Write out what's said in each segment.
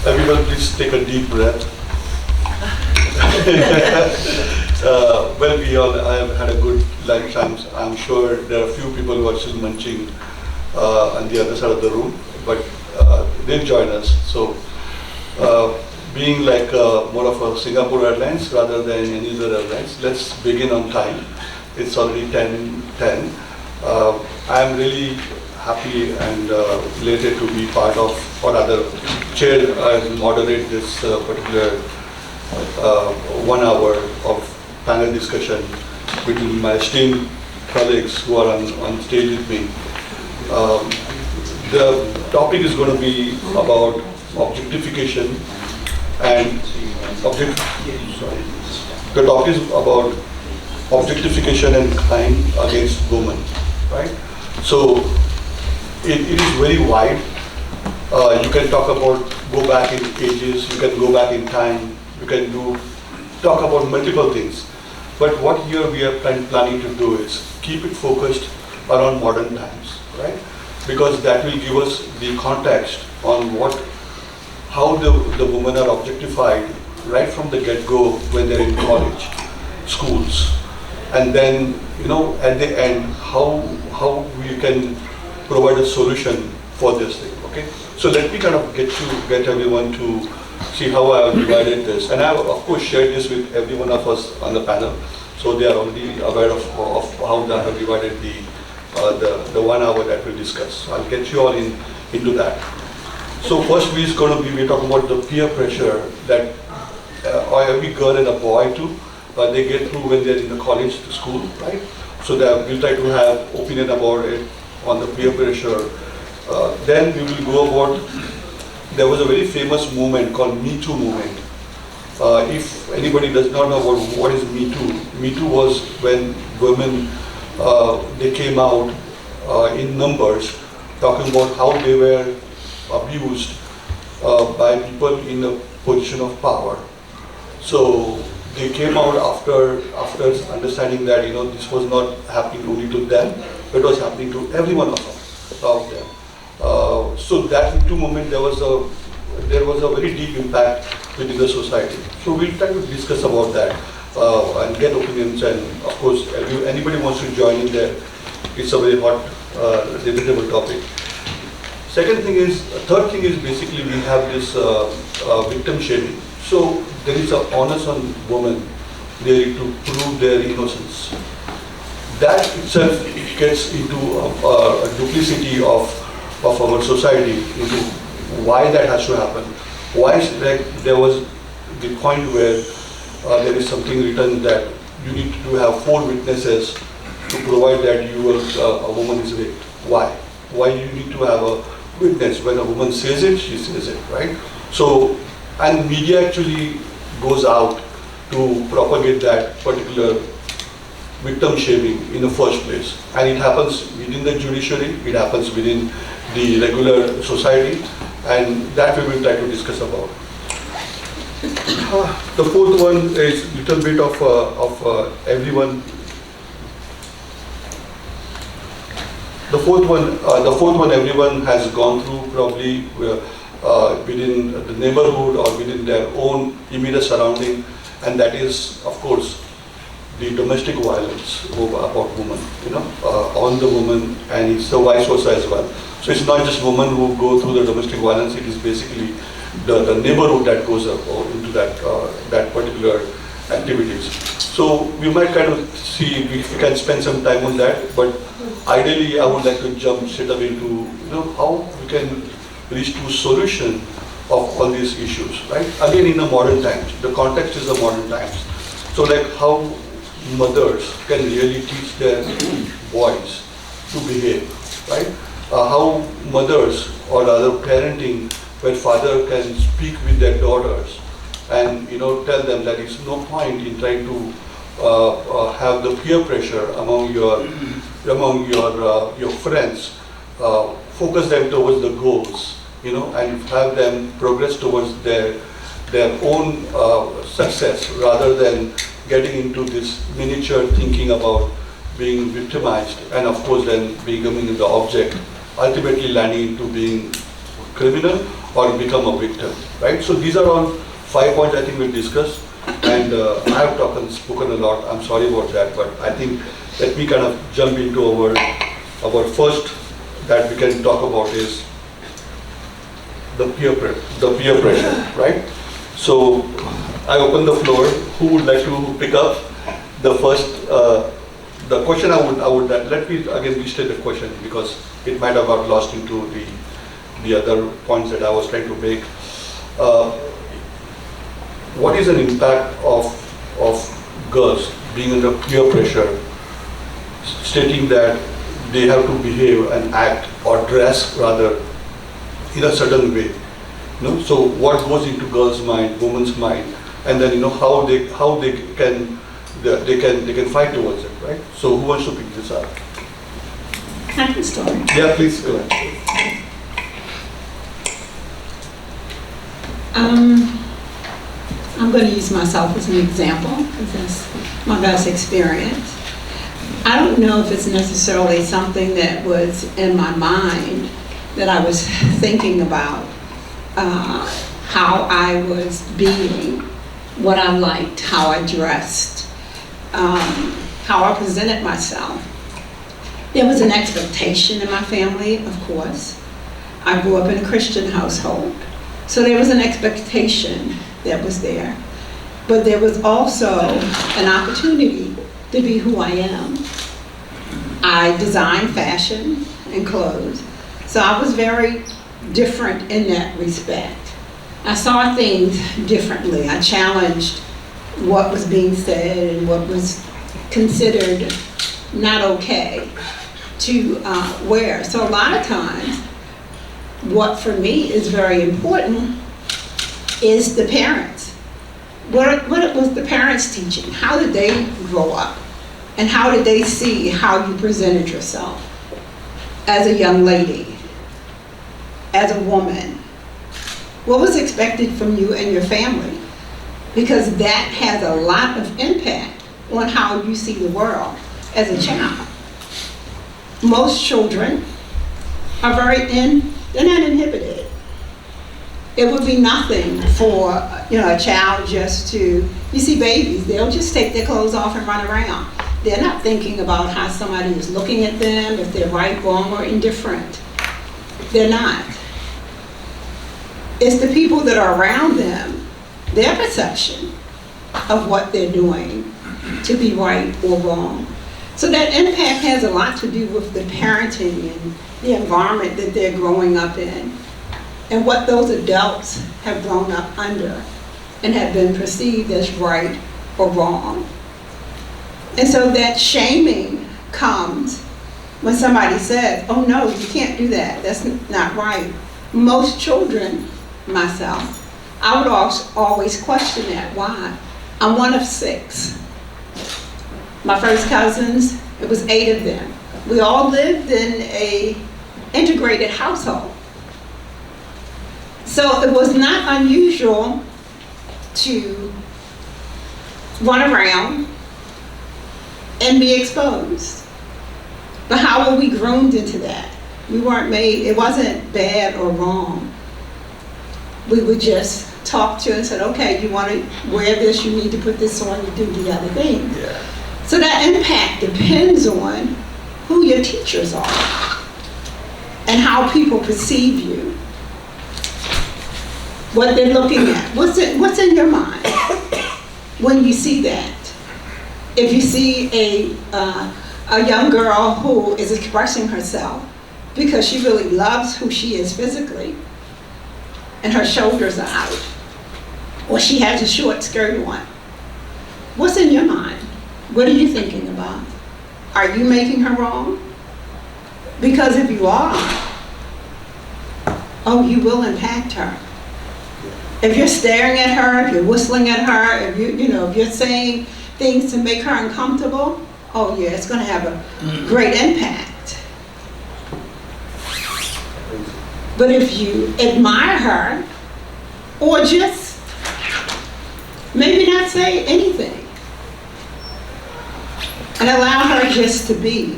Everyone please take a deep breath. I have had a good lifetime. I'm sure there are a few people who are still munching on the other side of the room, but they'll join us. So, being like more of a Singapore Airlines rather than any other airlines, let's begin on time. It's already 10:10. I'm really happy and elated to be part of, or rather, chair and moderate this particular 1 hour of panel discussion between my esteemed colleagues who are on stage with me. The topic is going to be about objectification and the topic is about objectification and crime against women, right? So it is very wide. You can talk about, go back in ages, you can go back in time, you can talk about multiple things. But what here we are planning to do is keep it focused around modern times, right? Because that will give us the context on how the women are objectified right from the get-go when they're in college, schools. And then, at the end, how we can provide a solution for this thing, okay? So let me kind of get everyone to see how I have divided this. And I have, of course, shared this with every one of us on the panel, so they are already aware of how I have divided the 1 hour that we'll discuss. So I'll get you all into that. So first we're talking about the peer pressure that every girl and a boy too, they get through when they're in the college to school, right? So that we'll try to have opinion about it on the peer pressure. Then we will go about, there was a very famous movement called Me Too movement. If anybody does not know what is Me Too was when women, they came out in numbers talking about how they were abused by people in a position of power. So they came out after understanding that this was not happening only to them, it was happening to every one of them. So that Me Too movement, there was a very deep impact within the society. So we'll try to discuss about that and get opinions, and of course anybody wants to join in there. It's a very hot, debatable topic. Third thing is basically we have this victim shaming. So there is an onus on women really to prove their innocence. That itself gets into a duplicity of our society, into why that has to happen. Why there was the point where there is something written that you need to have 4 witnesses to provide that a woman is raped. Why? Why you need to have a witness? When a woman says it, she says it, right? So, and media actually goes out to propagate that particular victim shaming in the first place. And it happens within the judiciary, it happens within the regular society, and that we will try to discuss about. The fourth one is a little bit of everyone. The fourth one everyone has gone through probably within the neighborhood or within their own immediate surrounding, and that is, of course, the domestic violence about women, on the woman, and it's the vice versa as well. So it's not just women who go through the domestic violence, it is basically the neighborhood that goes up into that particular activities. So we might kind of see if we can spend some time on that, but ideally I would like to jump straight away to how we can reach to solution of all these issues, right? Again, in the modern times, the context is the modern times. So like how mothers can really teach their boys to behave, right? How mothers or other parenting, where father can speak with their daughters and tell them that it's no point in trying to have the peer pressure among your friends. Focus them towards the goals, and have them progress towards their own success, rather than getting into this miniature thinking about being victimized, and of course then becoming the object, ultimately landing into being criminal or become a victim, right? So these are all 5 points I think we'll discuss, and I have spoken a lot. I'm sorry about that, but I think let me kind of jump into our first that we can talk about is the peer pressure, right? So I open the floor. Who would like to pick up the first? The question I would let me again restate the question because it might have got lost into the other points that I was trying to make. What is an impact of girls being under peer pressure, stating that they have to behave and act or dress rather in a certain way? So what goes into girls' mind, women's mind, and then how they can fight towards it, right? So who wants to pick this up? I can start. Yeah, please go ahead. I'm going to use myself as an example because that's my best experience. I don't know if it's necessarily something that was in my mind that I was thinking about how I was being, what I liked, how I dressed, how I presented myself. There was an expectation in my family, of course. I grew up in a Christian household, so there was an expectation that was there. But there was also an opportunity to be who I am. I design fashion and clothes, so I was very different in that respect. I saw things differently. I challenged what was being said and what was considered not okay to wear. So a lot of times, what for me is very important is the parents. What was the parents teaching? How did they grow up? And how did they see how you presented yourself as a young lady, as a woman? What was expected from you and your family? Because that has a lot of impact on how you see the world as a child. Most children are they're not inhibited. It would be nothing for a child just to, you see babies, they'll just take their clothes off and run around. They're not thinking about how somebody is looking at them, if they're right, wrong, or indifferent. They're not. It's the people that are around them, their perception of what they're doing to be right or wrong. So that impact has a lot to do with the parenting and the environment that they're growing up in and what those adults have grown up under and have been perceived as right or wrong. And so that shaming comes when somebody says, oh no, you can't do that, that's not right. Most children, myself, I would always question that. Why? I'm one of 6. My first cousins, it was 8 of them. We all lived in a integrated household. So it was not unusual to run around and be exposed. But how were we groomed into that? We weren't made, it wasn't bad or wrong. We would just talk to and said, okay, you want to wear this, you need to put this on, you do the other thing. Yeah. So that impact depends on who your teachers are and how people perceive you, what they're looking at. What's in your mind when you see that? If you see a young girl who is expressing herself because she really loves who she is physically and her shoulders are out, or she has a short skirt on, what's in your mind? What are you thinking about? Are you making her wrong? Because if you are, oh, you will impact her. If you're staring at her, if you're whistling at her, if if you're saying things to make her uncomfortable, oh yeah, it's going to have a great impact. But if you admire her, or just maybe not say anything, and allow her just to be,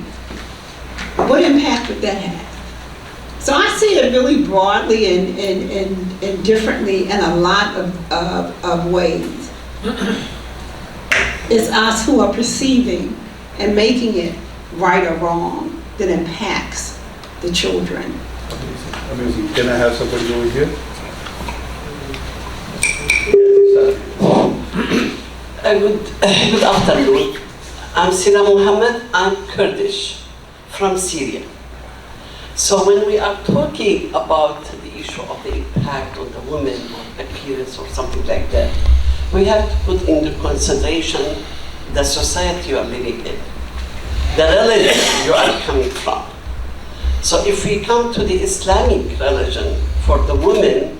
what impact would that have? So I see it really broadly and differently in a lot of ways. It's us who are perceiving and making it right or wrong that impacts the children. Amazing. Amazing. Can I have somebody over here? Good afternoon. I'm Sinam Mohamad. I'm Kurdish from Syria. So when we are talking about the issue of the impact on the women or appearance or something like that, we have to put into consideration the society you are living in, the religion you are coming from. So if we come to the Islamic religion, for the woman,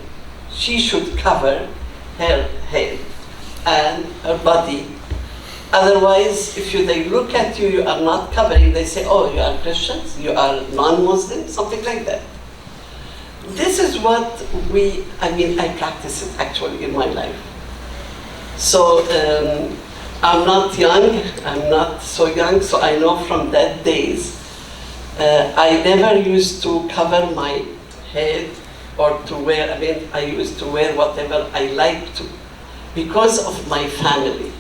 she should cover her head and her body. Otherwise, if they look at you, you are not covering, they say, oh, you are Christians, you are non-Muslim, something like that. This is what I practice it actually in my life. So I'm not young, I'm not so young, so I know from that days, I never used to cover my head or to wear, I used to wear whatever I like to, because of my family.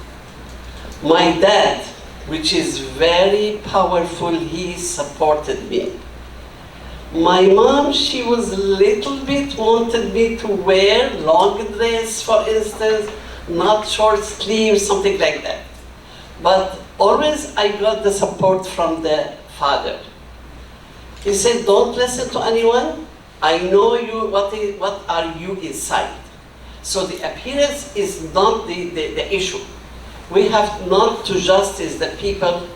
My dad, which is very powerful, he supported me. My mom, she was a little bit wanted me to wear long dress, for instance, not short sleeves, something like that. But always I got the support from the father. He said, don't listen to anyone. I know you, what are you inside? So the appearance is not the issue. We have not to justice the people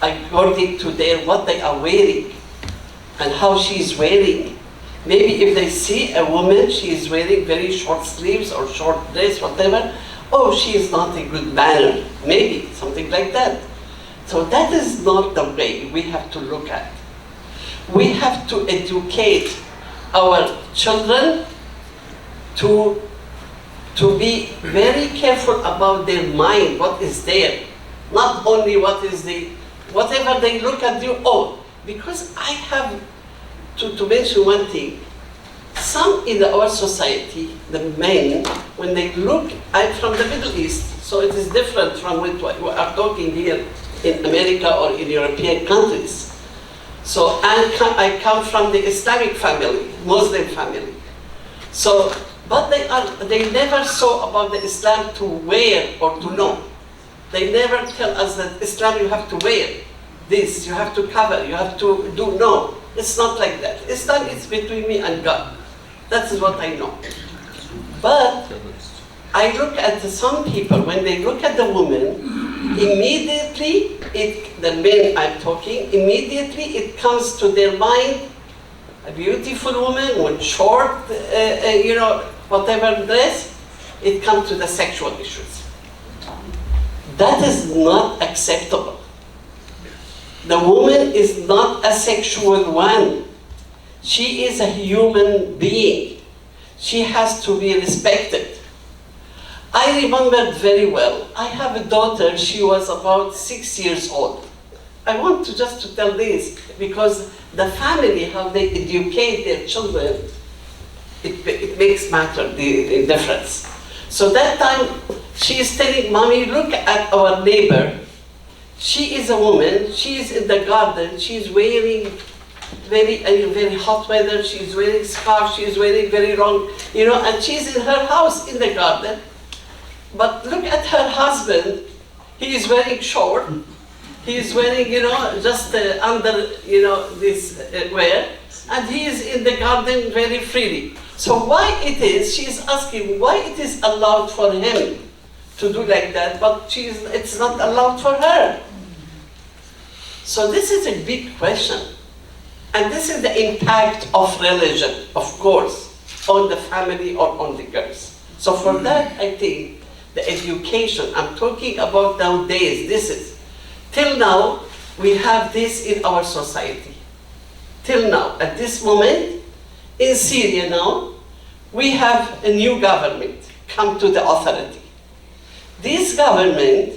according to what they are wearing and how she is wearing. Maybe if they see a woman, she is wearing very short sleeves or short dress, whatever, oh, she is not a good manner, maybe, something like that. So that is not the way we have to look at. We have to educate our children to be very careful about their mind, what is there. Not only what is whatever they look at you, oh, because I have to mention one thing. Some in our society, the men, when they look, I'm from the Middle East, so it is different from what we are talking here in America or in European countries. So I come from the Islamic family, Muslim family. So, but they never saw about the Islam to wear or to know. They never tell us that Islam you have to wear this, you have to cover, you have to do, no. It's not like that. Islam is between me and God. That is what I know. But I look at some people, when they look at the woman, immediately, the men I'm talking, immediately it comes to their mind, a beautiful woman with short, whatever dress, it comes to the sexual issues. That is not acceptable. The woman is not a sexual one. She is a human being. She has to be respected. I remember very well, I have a daughter, she was about 6 years old. I want to just to tell this, because the family, how they educate their children, it makes matter, the difference. So that time, she is telling, Mommy, look at our neighbor. She is a woman, she is in the garden, she is wearing very hot weather, she is wearing scarf, she is wearing very long, and she is in her house in the garden. But look at her husband, he is wearing short, he is wearing, just under, this wear, and he is in the garden very freely. So why it is, she is asking why it is allowed for him to do like that, but it's not allowed for her. So this is a big question. And this is the impact of religion, of course, on the family or on the girls. So for that, I think the education, I'm talking about nowadays, this is, till now, we have this in our society. Till now, at this moment, in Syria now, we have a new government come to the authority. This government,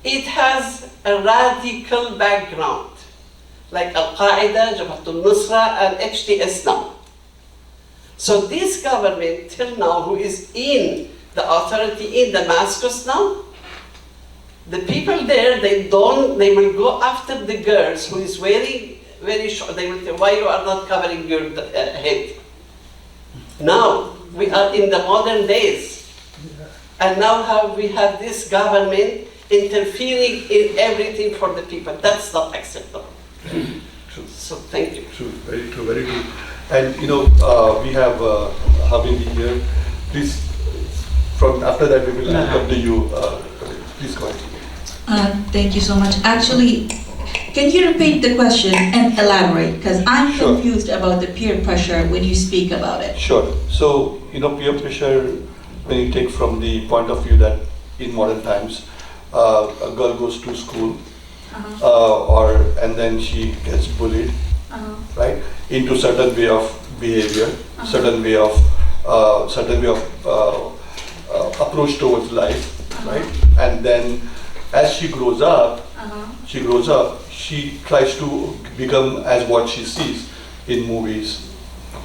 it has a radical background. like Al-Qaeda, Jabhat al-Nusra, and HTS now. So this government till now, who is in the authority in Damascus now, the people there, they will go after the girls who is wearing very short. They will say, why you are not covering your head? Now, we are in the modern days. And now we have this government interfering in everything for the people. That's not acceptable. True. So thank you. True, very true, very true. And you know, we have Habibi here. Please, from after that we will come to you. Please go ahead. Thank you so much. Actually, can you repeat the question and elaborate? Because I'm Sure. confused about the peer pressure when you speak about it. Sure. So, you know, peer pressure, when you take from the point of view that in modern times, a girl goes to school, and then she gets bullied, right, into certain way of behavior, certain way of approach towards life, right, and then as she grows up, she tries to become as what she sees in movies,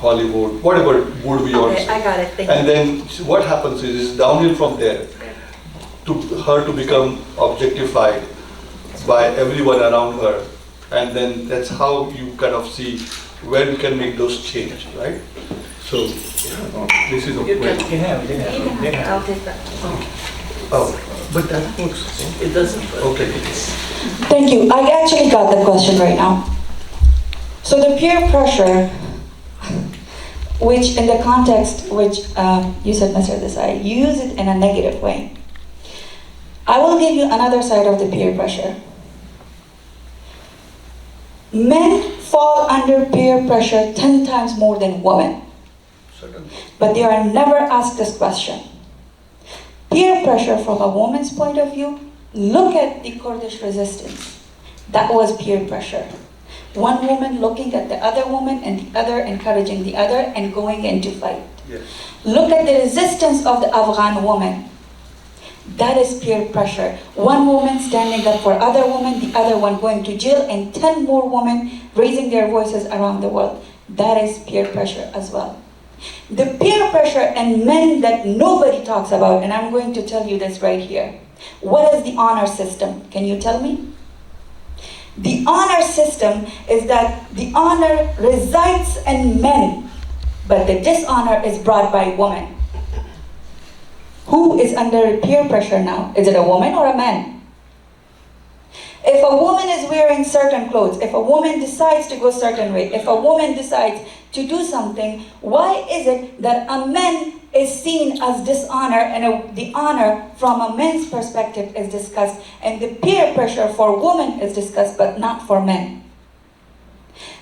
Hollywood, whatever would be on. Okay, I got it. Thank And you. then what happens is downhill from there to her to become objectified by everyone around her, and then that's how you kind of see where you can make those change, right? So this is a way. I'll take that. Oh, but that works. It doesn't. Okay. Thank you. I actually got the question right now. So the peer pressure, which in the context which you said, Mr. Desai, use it in a negative way. I will give you another side of the peer pressure. Men fall under peer pressure 10 times more than women, Certainly. but they are never asked this question. Peer pressure from a woman's point of view, look at the Kurdish resistance. That was peer pressure. One woman looking at the other woman and the other encouraging the other and going into fight. Yes. Look at the resistance of the Afghan woman. That is peer pressure. One woman standing up for other women, the other one going to jail, and 10 more women raising their voices around the world. That is peer pressure as well. The peer pressure and men that nobody talks about, and I'm going to tell you this right here. What is the honor system? Can you tell me? The honor system is that the honor resides in men, but the dishonor is brought by women. Who is under peer pressure now? Is it a woman or a man? If a woman is wearing certain clothes, if a woman decides to go a certain way, if a woman decides to do something, why is it that a man is seen as dishonor and the honor from a man's perspective is discussed, and the peer pressure for women is discussed but not for men?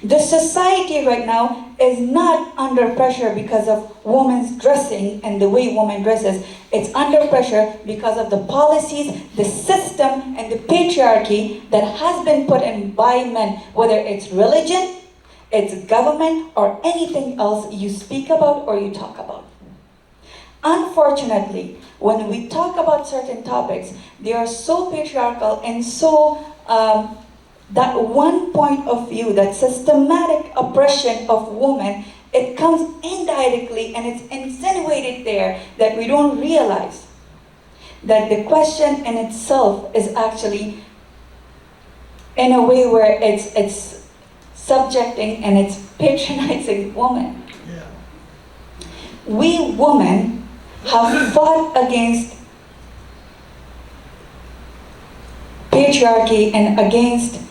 The society right now is not under pressure because of women's dressing and the way women dresses. It's under pressure because of the policies, the system, and the patriarchy that has been put in by men, whether it's religion, it's government, or anything else you speak about or you talk about. Unfortunately, when we talk about certain topics, they are so patriarchal and so that one point of view, that systematic oppression of women, it comes indirectly and it's insinuated there that we don't realize that the question in itself is actually in a way where it's subjecting and it's patronizing women. Yeah. We women have fought against patriarchy and against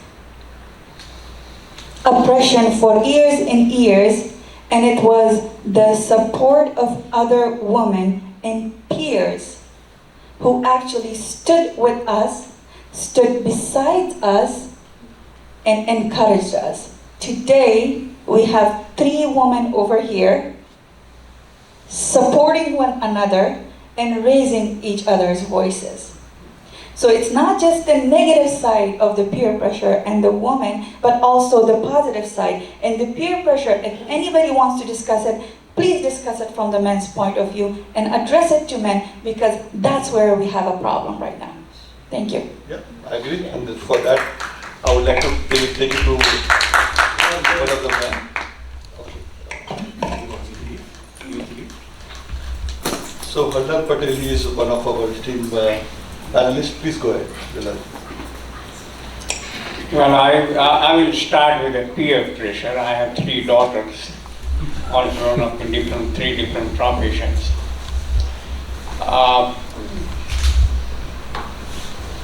oppression for years and years, and it was the support of other women and peers who actually stood with us, stood beside us, and encouraged us. Today, we have 3 women over here supporting one another and raising each other's voices. So it's not just the negative side of the peer pressure and the woman, but also the positive side. And the peer pressure, if anybody wants to discuss it, please discuss it from the men's point of view and address it to men, because that's where we have a problem right now. Thank you. Yeah, I agree. And for that, I would like to take it to one of the men. Okay. So Harilal Patel, he is one of our esteemed panelists. Please go ahead, Harilal. Well, I will start with the peer pressure. I have 3 daughters, all grown up in 3 different professions.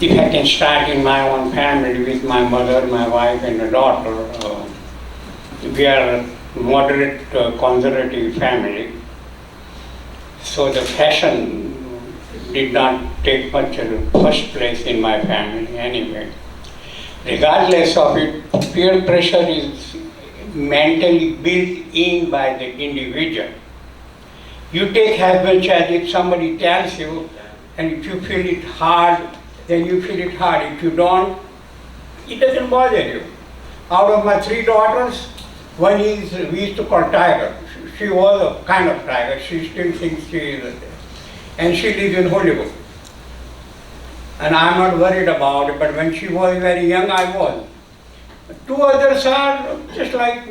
If I can start in my own family with my mother, my wife and a daughter, we are a moderate conservative family. So the fashion did not take much of the first place in my family anyway. Regardless of it, peer pressure is mentally built in by the individual. You take habits as if somebody tells you, and if you feel it hard, then you feel it hard. If you don't, it doesn't bother you. Out of my 3 daughters, one is, we used to call Tiger. She was a kind of tiger. She still thinks she is, and she lives in Hollywood. And I'm not worried about it, but when she was very young, I was. 2 others are just like me.